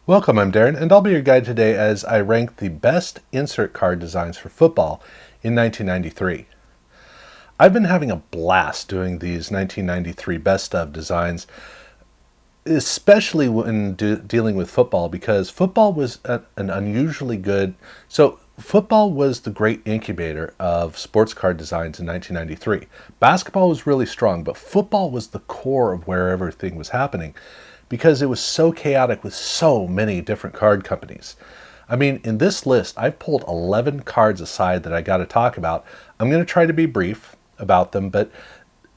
Welcome, I'm Darren, and I'll be your guide today as I rank the best insert card designs for football in 1993. I've been having a blast doing these 1993 best of designs, especially when dealing with football, because football was an unusually good. So football was the great incubator of sports card designs in 1993. Basketball was really strong, but football was the core of where everything was happening because it was so chaotic with so many different card companies. I mean, in this list, I've pulled 11 cards aside that I got to talk about. I'm going to try to be brief about them, but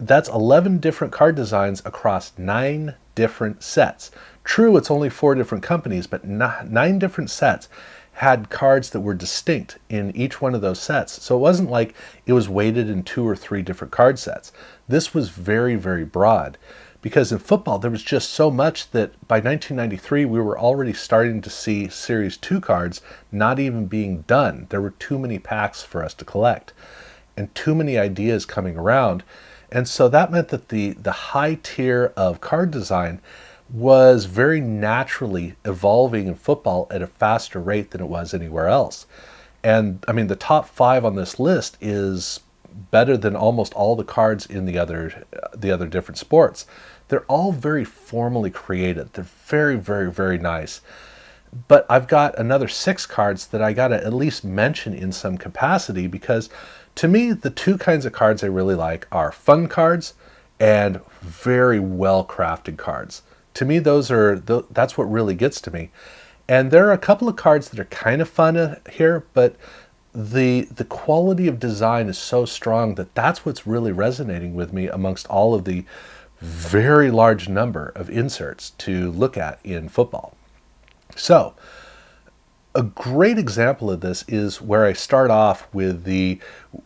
that's 11 different card designs across 9 different sets. True, it's only 4 different companies, but 9 different sets had cards that were distinct in each one of those sets. So it wasn't like it was weighted in 2 or 3 different card sets. This was very, very broad, because in football there was just so much that by 1993 we were already starting to see Series 2 cards not even being done. There were too many packs for us to collect and too many ideas coming around. And so that meant that the high tier of card design was very naturally evolving in football at a faster rate than it was anywhere else. And I mean, the top 5 on this list is better than almost all the cards in the other different sports. They're all very formally created. They're very, very, very nice. But I've got another 6 cards that I got to at least mention in some capacity, because to me, the 2 kinds of cards I really like are fun cards and very well crafted cards. To me, that's what really gets to me. And there are a couple of cards that are kind of fun here, but the quality of design is so strong that that's what's really resonating with me amongst all of the very large number of inserts to look at in football. So a great example of this is where I start off with the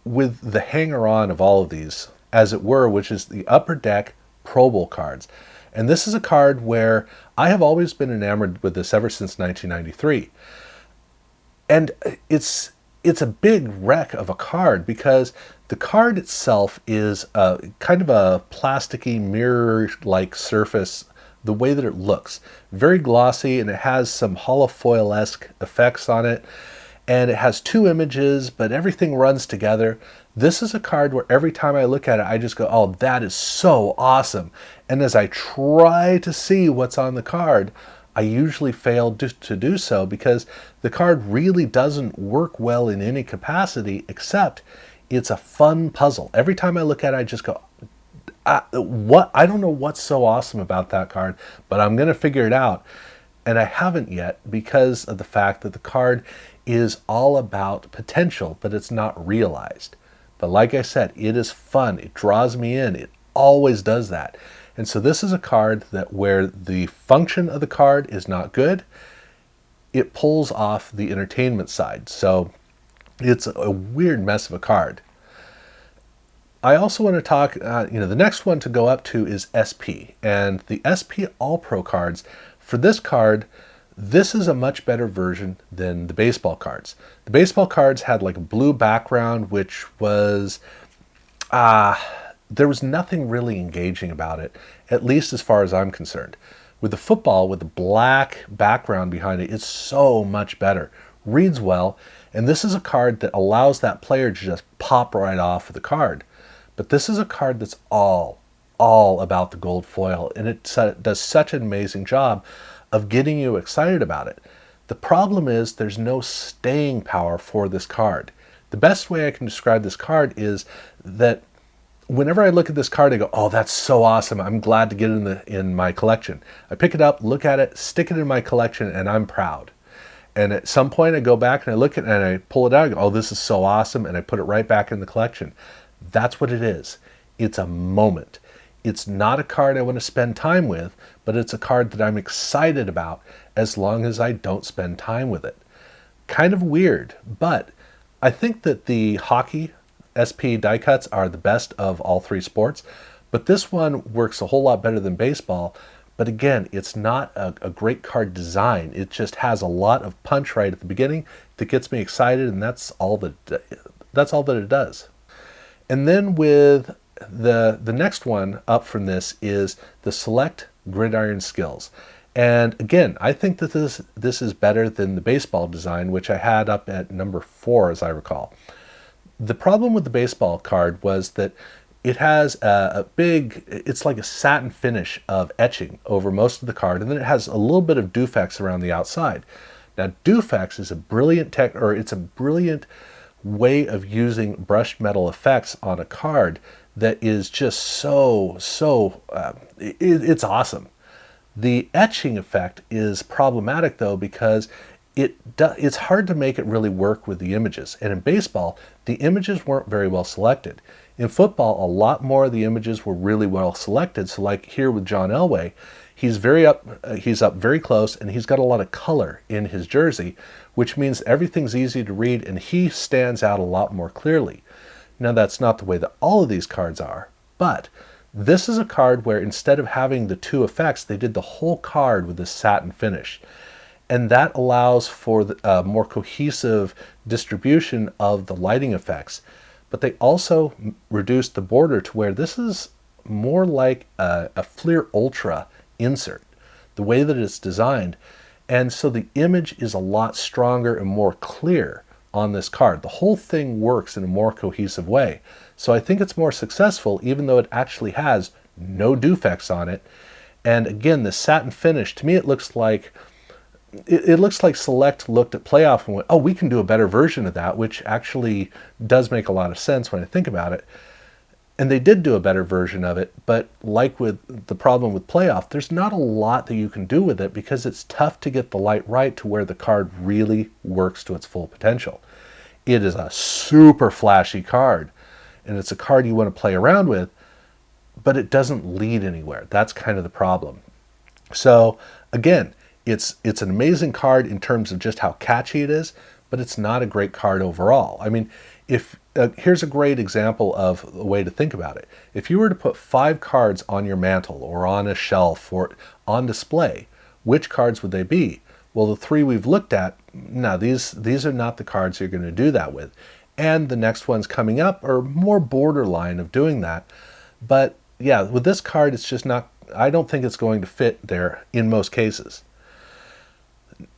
hanger-on of all of these, as it were, which is the Upper Deck Probow cards. And this is a card where I have always been enamored with this ever since 1993. And it's a big wreck of a card, because the card itself is kind of a plasticky mirror-like surface, the way that it looks. Very glossy, and it has some holofoil-esque effects on it. And it has 2 images, but everything runs together. This is a card where every time I look at it, I just go, oh, that is so awesome. And as I try to see what's on the card, I usually fail to do so, because the card really doesn't work well in any capacity, except it's a fun puzzle. Every time I look at it, I just go, I don't know what's so awesome about that card, but I'm going to figure it out. And I haven't yet, because of the fact that the card is all about potential, but it's not realized. But like I said, it is fun. It draws me in. It always does that. And so this is a card that where the function of the card is not good, it pulls off the entertainment side. So it's a weird mess of a card. I also want to talk, the next one to go up to is SP. And the SP AllPro cards, for this card, this is a much better version than the baseball cards. The baseball cards had like a blue background, which was, there was nothing really engaging about it, at least as far as I'm concerned. With the football, with the black background behind it, it's so much better. Reads well, and this is a card that allows that player to just pop right off of the card. But this is a card that's all about the gold foil, and it does such an amazing job of getting you excited about it. The problem is there's no staying power for this card. The best way I can describe this card is that whenever I look at this card, I go, oh, that's so awesome. I'm glad to get it in my collection. I pick it up, look at it, stick it in my collection, and I'm proud. And at some point I go back and I look at it and I pull it out and go, oh, this is so awesome, and I put it right back in the collection. That's what it is. It's a moment. It's not a card I want to spend time with, but it's a card that I'm excited about as long as I don't spend time with it. Kind of weird, but I think that the hockey SP die cuts are the best of all 3 sports, but this one works a whole lot better than baseball. But again, it's not a great card design. It just has a lot of punch right at the beginning that gets me excited, and that's all that it does. And then with the next one up from this is the Select Gridiron Skills. And again, I think that this is better than the baseball design, which I had up at number 4, as I recall. The problem with the baseball card was that it has a big, it's like a satin finish of etching over most of the card, and then it has a little bit of Dufex around the outside. Now, Dufex is a brilliant it's a brilliant way of using brushed metal effects on a card that is just it's awesome. The etching effect is problematic though, because it's hard to make it really work with the images. And in baseball, the images weren't very well selected. In football, a lot more of the images were really well selected. So like here with John Elway, he's up very close, and he's got a lot of color in his jersey, which means everything's easy to read and he stands out a lot more clearly. Now, that's not the way that all of these cards are, but this is a card where instead of having the 2 effects, they did the whole card with this satin finish. And that allows for a more cohesive distribution of the lighting effects. But they also reduced the border to where this is more like a Fleer Ultra insert, the way that it's designed. And so the image is a lot stronger and more clear on this card. The whole thing works in a more cohesive way. So I think it's more successful, even though it actually has no Dufex on it. And again, the satin finish, to me, it looks like Select looked at Playoff and went, oh, we can do a better version of that, which actually does make a lot of sense when I think about it. And they did do a better version of it, but like with the problem with Playoff, there's not a lot that you can do with it because it's tough to get the light right to where the card really works to its full potential. It is a super flashy card, and it's a card you want to play around with, but it doesn't lead anywhere. That's kind of the problem. So again, it's an amazing card in terms of just how catchy it is, but it's not a great card overall. I mean, here's a great example of a way to think about it. If you were to put 5 cards on your mantle or on a shelf or on display, which cards would they be? Well, the 3 we've looked at, now these are not the cards you're going to do that with. And the next ones coming up are more borderline of doing that. But yeah, with this card, it's just not, I don't think it's going to fit there in most cases.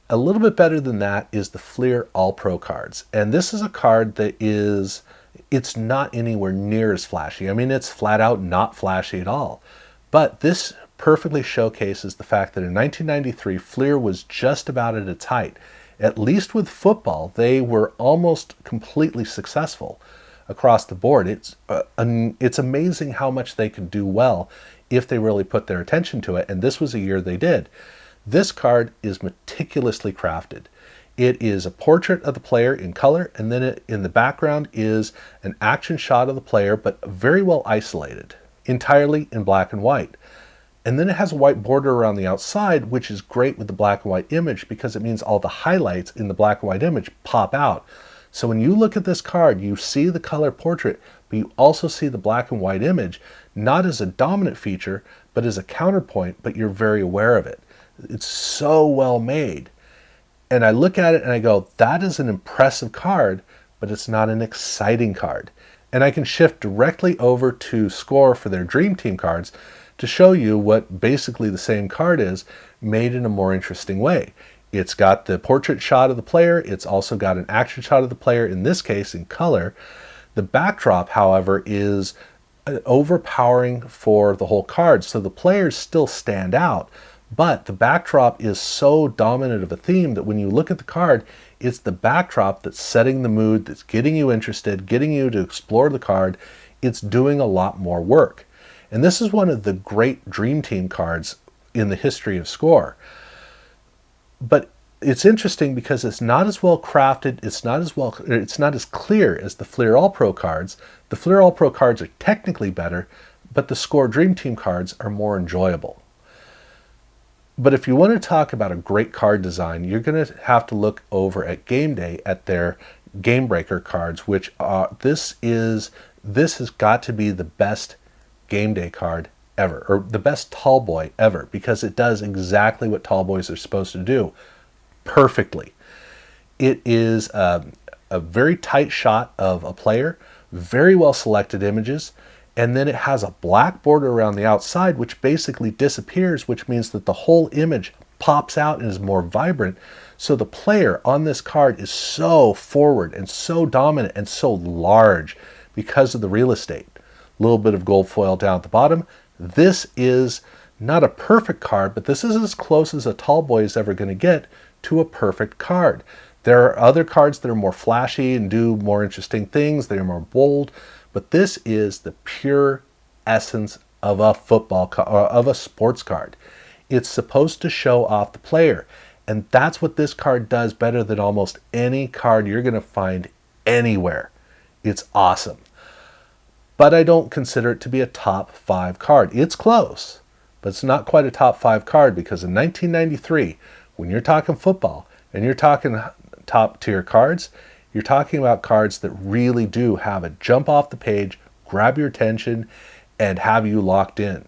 A little bit better than that is the Fleer AllPro cards. And this is a card that it's not anywhere near as flashy. I mean, it's flat out not flashy at all. But this perfectly showcases the fact that in 1993, Fleer was just about at its height. At least with football, they were almost completely successful across the board. It's amazing how much they could do well if they really put their attention to it. And this was a year they did. This card is meticulously crafted. It is a portrait of the player in color, and then in the background is an action shot of the player, but very well isolated, entirely in black and white. And then it has a white border around the outside, which is great with the black and white image because it means all the highlights in the black and white image pop out. So when you look at this card, you see the color portrait, but you also see the black and white image, not as a dominant feature, but as a counterpoint, but you're very aware of it. It's so well made. And I look at it and I go, that is an impressive card, but it's not an exciting card. And I can shift directly over to Score for their Dream Team cards to show you what basically the same card is, made in a more interesting way. It's got the portrait shot of the player. It's also got an action shot of the player, in this case in color. The backdrop, however, is overpowering for the whole card. So the players still stand out, but the backdrop is so dominant of a theme that when you look at the card, it's the backdrop that's setting the mood, that's getting you interested, getting you to explore the card. It's doing a lot more work. And this is one of the great Dream Team cards in the history of Score. But it's interesting because it's not as well crafted, it's not as clear as the Fleer AllPro cards. The Fleer AllPro cards are technically better, but the Score Dream Team cards are more enjoyable. But if you want to talk about a great card design, you're going to have to look over at Game Day at their Gamebreaker cards, which this has got to be the best Game Day card ever, or the best tall boy ever, because it does exactly what tall boys are supposed to do perfectly. It is a very tight shot of a player, very well selected images, and then it has a black border around the outside which basically disappears, which means that the whole image pops out and is more vibrant. So the player on this card is so forward and so dominant and so large because of the real estate. A little bit of gold foil down at the bottom. This is not a perfect card, but this is as close as a tall boy is ever going to get to a perfect card. There are other cards that are more flashy and do more interesting things. They are more bold, but this is the pure essence of a football or of a sports card. It's supposed to show off the player, and that's what this card does better than almost any card you're going to find anywhere. It's awesome. But I don't consider it to be a top 5 card. It's close, but it's not quite a top 5 card, because in 1993, when you're talking football and you're talking top tier cards, you're talking about cards that really do have a jump off the page, grab your attention, and have you locked in.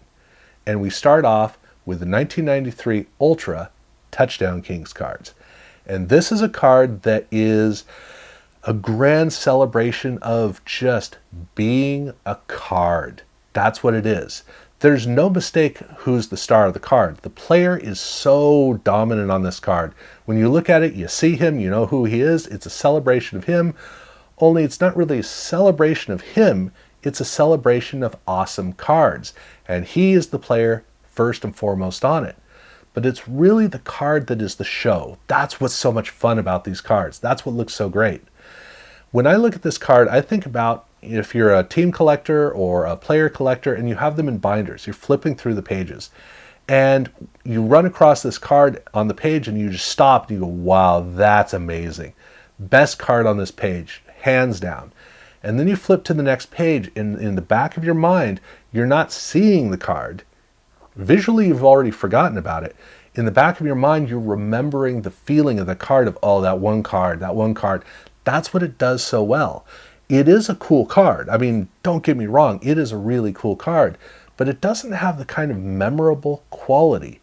And we start off with the 1993 Ultra Touchdown Kings cards. And this is a card that is a grand celebration of just being a card. That's what it is. There's no mistake who's the star of the card. The player is so dominant on this card. When you look at it, you see him, you know who he is. It's a celebration of him, only it's not really a celebration of him, it's a celebration of awesome cards. And he is the player first and foremost on it. But it's really the card that is the show. That's what's so much fun about these cards. That's what looks so great. When I look at this card, I think about if you're a team collector or a player collector and you have them in binders, you're flipping through the pages and you run across this card on the page and you just stop and you go, wow, that's amazing. Best card on this page, hands down. And then you flip to the next page. In the back of your mind, you're not seeing the card. Visually, you've already forgotten about it. In the back of your mind, you're remembering the feeling of the card of, oh, that one card, that one card. That's what it does so well. It is a cool card. I mean, don't get me wrong, it is a really cool card, but it doesn't have the kind of memorable quality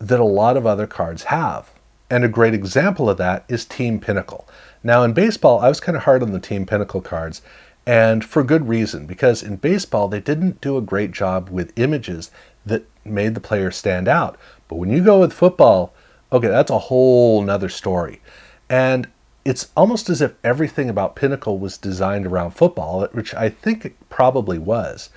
that a lot of other cards have. And a great example of that is Team Pinnacle. Now in baseball, I was kind of hard on the Team Pinnacle cards, and for good reason, because in baseball, they didn't do a great job with images that made the player stand out. But when you go with football, okay, that's a whole nother story. And it's almost as if everything about Pinnacle was designed around football, which I think it probably was.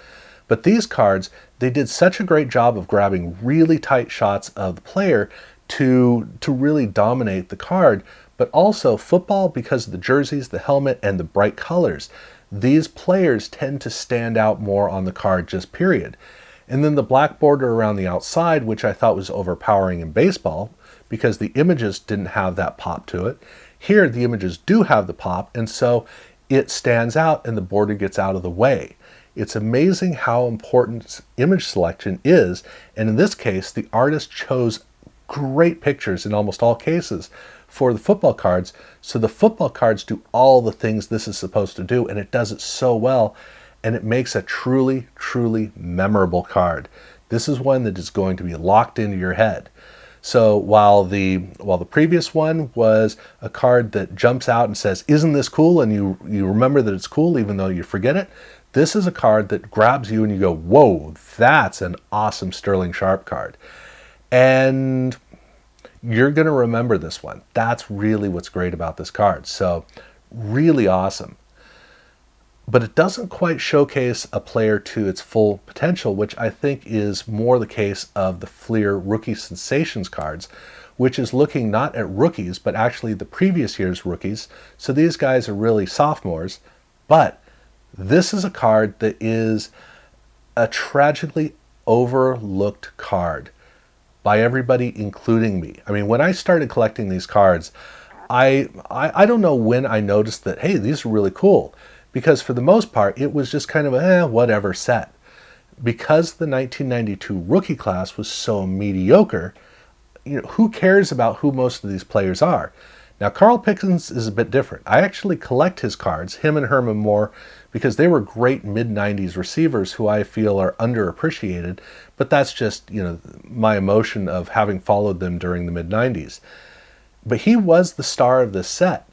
But these cards, they did such a great job of grabbing really tight shots of the player to really dominate the card. But also football, because of the jerseys, the helmet, and the bright colors, these players tend to stand out more on the card, just period. And then the black border around the outside, which I thought was overpowering in baseball, because the images didn't have that pop to it. Here, the images do have the pop, and so it stands out and the border gets out of the way. It's amazing how important image selection is, and in this case, the artist chose great pictures in almost all cases for the football cards, so the football cards do all the things this is supposed to do, and it does it so well, and it makes a truly, truly memorable card. This is one that is going to be locked into your head. So while the previous one was a card that jumps out and says, isn't this cool? And you remember that it's cool even though you forget it. This is a card that grabs you and you go, whoa, that's an awesome Sterling Sharp card. And you're going to remember this one. That's really what's great about this card. So really awesome. But it doesn't quite showcase a player to its full potential, which I think is more the case of the Fleer Rookie Sensations cards, which is looking not at rookies, but actually the previous year's rookies. So these guys are really sophomores, but this is a card that is a tragically overlooked card by everybody, including me. I mean, when I started collecting these cards, I don't know when I noticed that, hey, these are really cool. Because for the most part, it was just kind of a whatever set. Because the 1992 rookie class was so mediocre, who cares about who most of these players are? Now, Carl Pickens is a bit different. I actually collect his cards, him and Herman Moore, because they were great mid-90s receivers who I feel are underappreciated, but that's just, my emotion of having followed them during the mid-90s. But he was the star of this set,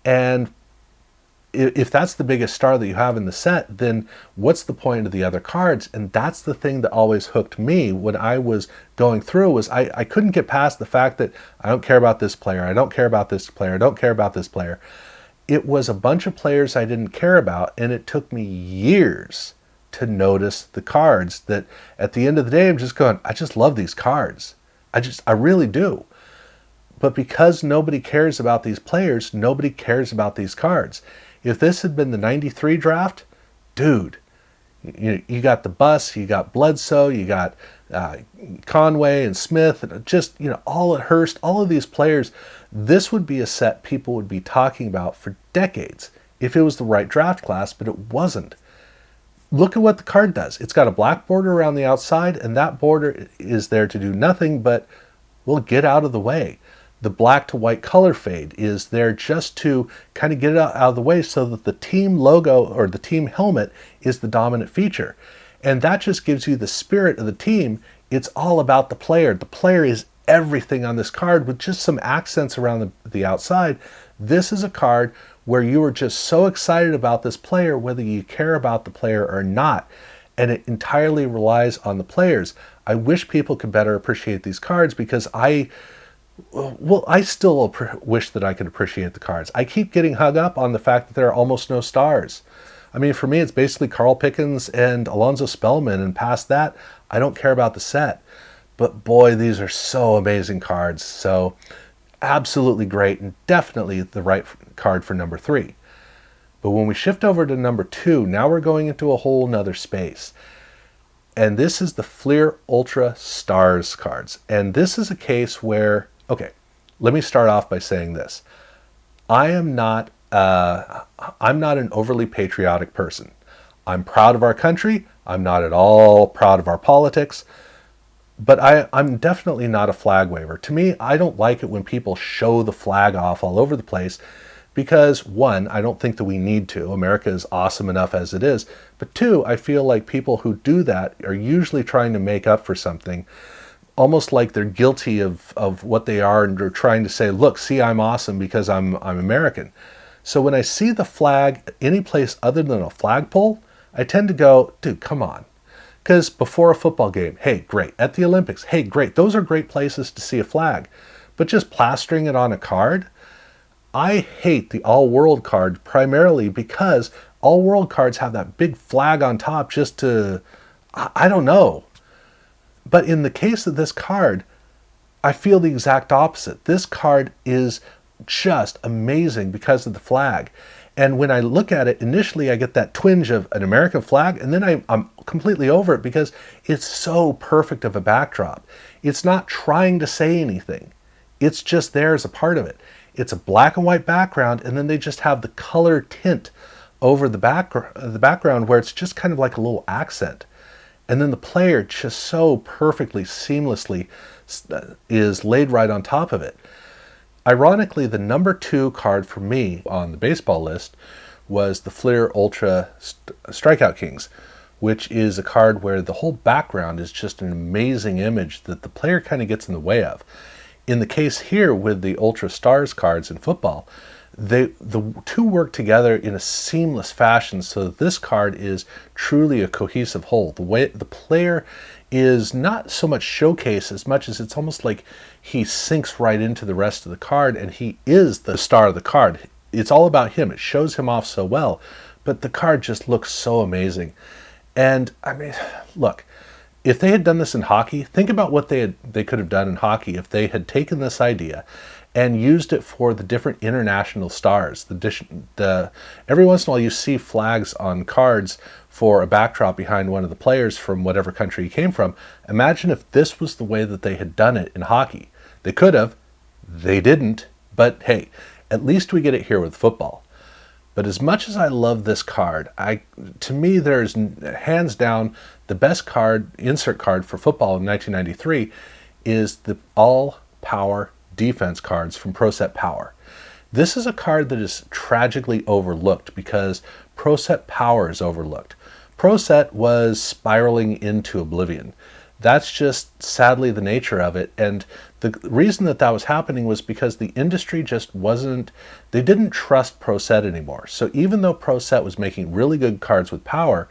and if that's the biggest star that you have in the set, then what's the point of the other cards? And that's the thing that always hooked me when I was going through, was I couldn't get past the fact that I don't care about this player, I don't care about this player, I don't care about this player. It was a bunch of players I didn't care about, and it took me years to notice the cards that at the end of the day, I'm just going, I just love these cards. I really do. But because nobody cares about these players, nobody cares about these cards. If this had been the 93 draft, dude, you got the Bus, you got Bledsoe, you got Conway and Smith, and just, all at Hurst, all of these players, this would be a set people would be talking about for decades if it was the right draft class, but it wasn't. Look at what the card does. It's got a black border around the outside, and that border is there to do nothing but, well, get out of the way. The black to white color fade is there just to kind of get it out of the way so that the team logo or the team helmet is the dominant feature. And that just gives you the spirit of the team. It's all about the player. The player is everything on this card with just some accents around the outside. This is a card where you are just so excited about this player, whether you care about the player or not. And it entirely relies on the players. I wish people could better appreciate these cards because I still wish that I could appreciate the cards. I keep getting hung up on the fact that there are almost no stars. I mean, for me, it's basically Carl Pickens and Alonzo Spellman, and past that, I don't care about the set. But boy, these are so amazing cards. So absolutely great, and definitely the right card for number 3. But when we shift over to number 2, now we're going into a whole nother space. And this is the Fleer Ultra Stars cards. And this is a case where, okay, let me start off by saying this. I'm not an overly patriotic person. I'm proud of our country. I'm not at all proud of our politics. But I'm definitely not a flag waver. To me, I don't like it when people show the flag off all over the place because, one, I don't think that we need to. America is awesome enough as it is. But two, I feel like people who do that are usually trying to make up for something, almost like they're guilty of what they are, and they're trying to say, look, see, I'm awesome because I'm American. So when I see the flag any place other than a flagpole, I tend to go, dude, come on. Because before a football game, hey, great. At the Olympics, hey, great. Those are great places to see a flag. But just plastering it on a card, I hate the all-world card primarily because all-world cards have that big flag on top just to, I don't know. But in the case of this card, I feel the exact opposite. This card is just amazing because of the flag. And when I look at it, initially I get that twinge of an American flag, and then I'm completely over it because it's so perfect of a backdrop. It's not trying to say anything. It's just there as a part of it. It's a black and white background, and then they just have the color tint over the background where it's just kind of like a little accent. And then the player just so perfectly, seamlessly is laid right on top of it. Ironically, the number 2 card for me on the baseball list was the Fleer Ultra Strikeout Kings, which is a card where the whole background is just an amazing image that the player kind of gets in the way of. In the case here with the Ultra Stars cards in football, the two work together in a seamless fashion so that this card is truly a cohesive whole. The way the player is not so much showcase as much as it's almost like he sinks right into the rest of the card, and he is the star of the card. It's all about him. It shows him off so well, but the card just looks so amazing. And I mean, look, if they had done this in hockey, think about what they could have done in hockey if they had taken this idea and used it for the different international stars. Every once in a while you see flags on cards for a backdrop behind one of the players from whatever country he came from. Imagine if this was the way that they had done it in hockey. They could have, they didn't, but hey, at least we get it here with football. But as much as I love this card, to me there's hands down the best card, insert card for football in 1993 is the All-Power defense cards from Pret Power. This is a card that is tragically overlooked because Pret Power is overlooked. Pret was spiraling into oblivion. That's just sadly the nature of it. And the reason that that was happening was because the industry just wasn't, they didn't trust Pro Set anymore. So even though Pro Set was making really good cards with power,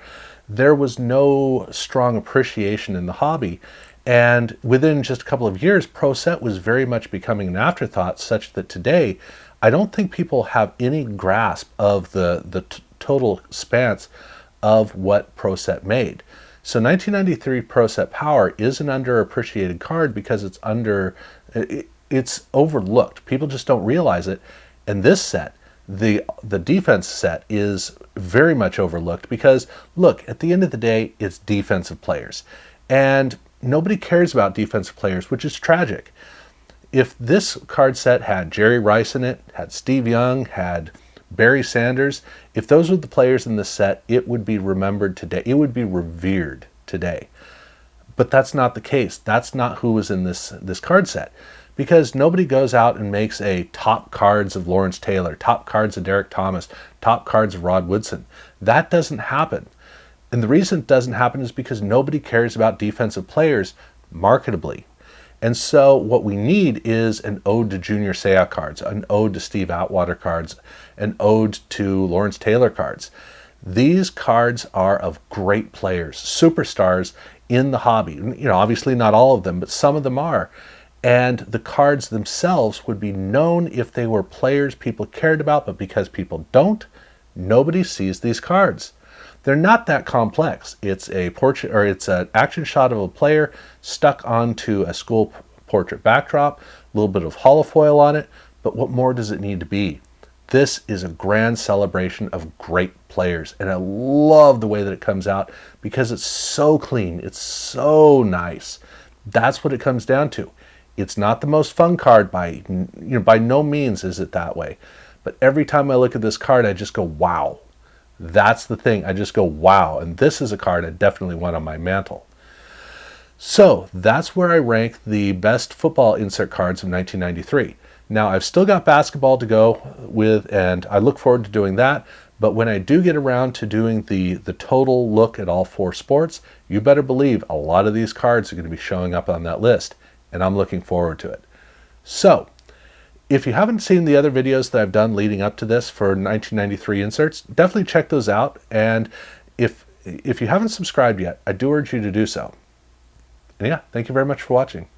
there was no strong appreciation in the hobby. And within just a couple of years, Pro Set was very much becoming an afterthought, such that today, I don't think people have any grasp of the total expanse of what Pro Set made. So 1993 Pro Set Power is an underappreciated card because it's overlooked. People just don't realize it. And this set, the defense set, is very much overlooked because, look, at the end of the day, it's defensive players. And nobody cares about defensive players, which is tragic. If this card set had Jerry Rice in it, had Steve Young, had Barry Sanders, if those were the players in this set, it would be remembered today. It would be revered today. But that's not the case. That's not who was in this card set. Because nobody goes out and makes a top cards of Lawrence Taylor, top cards of Derek Thomas, top cards of Rod Woodson. That doesn't happen. And the reason it doesn't happen is because nobody cares about defensive players marketably. And so what we need is an ode to Junior Seau cards, an ode to Steve Atwater cards, an ode to Lawrence Taylor cards. These cards are of great players, superstars in the hobby. You know, obviously not all of them, but some of them are. And the cards themselves would be known if they were players people cared about, but because people don't, nobody sees these cards. They're not that complex. It's a portrait, or it's an action shot of a player stuck onto a school portrait backdrop, a little bit of holofoil on it, but what more does it need to be? This is a grand celebration of great players, and I love the way that it comes out because it's so clean, it's so nice. That's what it comes down to. It's not the most fun card by no means is it that way, but every time I look at this card, I just go, wow. That's the thing. I just go, wow. And this is a card I definitely want on my mantle. So that's where I rank the best football insert cards of 1993. Now, I've still got basketball to go with, and I look forward to doing that. But when I do get around to doing the total look at all four sports, you better believe a lot of these cards are going to be showing up on that list, and I'm looking forward to it. So, if you haven't seen the other videos that I've done leading up to this for 1993 inserts, definitely check those out. And if you haven't subscribed yet, I do urge you to do so. And yeah, thank you very much for watching.